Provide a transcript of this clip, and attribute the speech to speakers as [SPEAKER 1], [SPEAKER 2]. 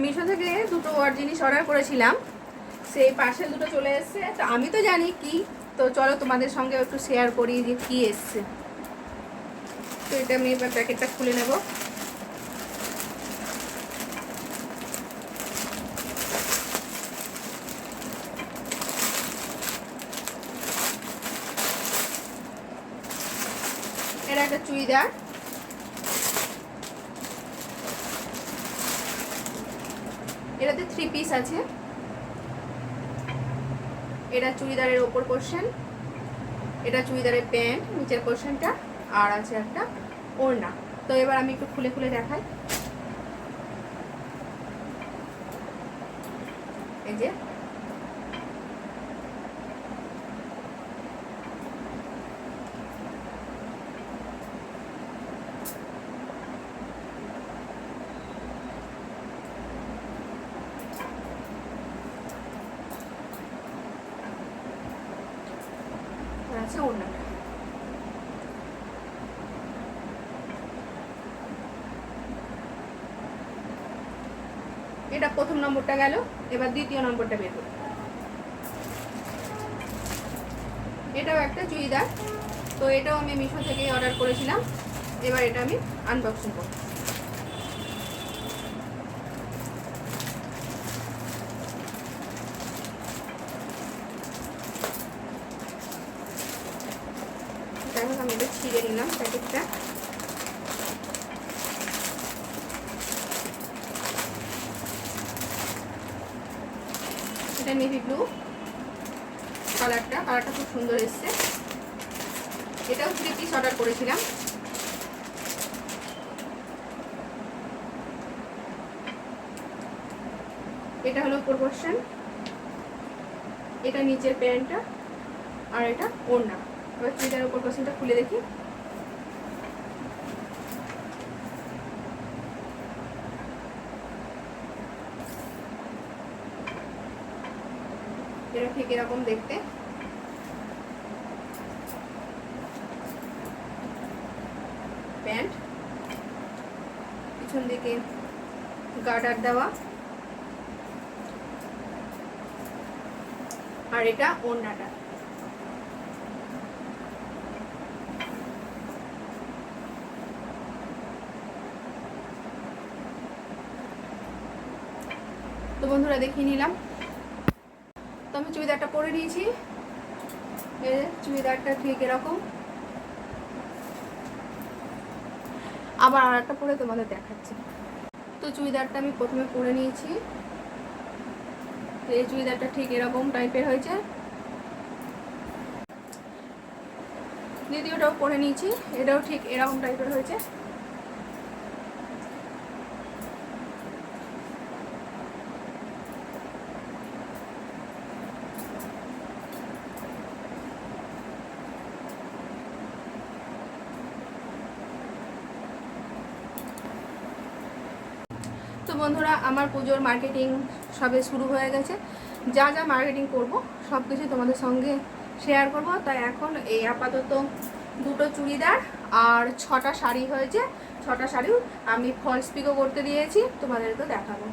[SPEAKER 1] মিশো থেকে দুটো জিনিস অর্ডার করেছিলাম, সেই পার্সেল দুটো চলে এসছে। তো আমি তো জানি কি, তো চলো তোমাদের সঙ্গে একটু শেয়ার করি যে কি এসছে। তো এটা আমি এবার প্যাকেটটা খুলে নেব। এটা একটা চুড়িদার, এটাতে 3 পিস আছে। এটা চুড়িদারের ওপর পোর্শন, এটা চুড়িদারের প্যান্ট নিচের পোর্শনটা, আর আছে একটা ওড়না। তো এবার আমি একটু খুলে খুলে দেখাই। এই যে আছে ওড়নাটা। এটা প্রথম নম্বরটা গেল, এবার দ্বিতীয় নম্বরটা বের করি। এটাও একটা চুড়িদার, তো এটাও আমি মিশো থেকে অর্ডার করেছিলাম। এবার এটা আমি আনবক্সিং করব। দেখো আমি এটা ছিঁড়ে নিলাম প্যাকেটটা। এটা নেভি ব্লু কালারটা খুব সুন্দর এসছে। এটাও 3 পিস অর্ডার করেছিলাম। এটা হলো উপর পোরশন, এটা নিচের প্যান্টটা, আর এটা ওড়না। এবার চুড়িদারের উপর পোরশনটা খুলে দেখি। এটা ঠিক এরকম দেখতে। প্যান্ট পিছন দিকে গার্ডার দেওয়া, আর এটা ওড়নাটা। তো বন্ধুরা দেখিয়ে নিলাম। তো আমি চুড়িদারটা পরে নিয়েছি। এই চুড়িদারটা ঠিক এরকম। আবার আর একটা পরে তোমাদের দেখাচ্ছি। তো চুড়িদারটা আমি প্রথমে পরে নিয়েছি। তো এই চুড়িদারটা ঠিক এরকম টাইপের হয়েছে। দ্বিতীয়টাও পরে নিয়েছি, এটাও ঠিক এরকম টাইপের হয়েছে। তো বন্ধুরা আমার পুজোর মার্কেটিং সবে শুরু হয়ে গেছে। যা যা মার্কেটিং করব সব কিছু তোমাদের সঙ্গে শেয়ার করব। তাই এখন এই আপাতত দুটো চুড়িদার আর 6টা শাড়ি হয়েছে। 6টা শাড়িও আমি ফলস পিকও করতে দিয়েছি, তোমাদেরকে দেখাবো।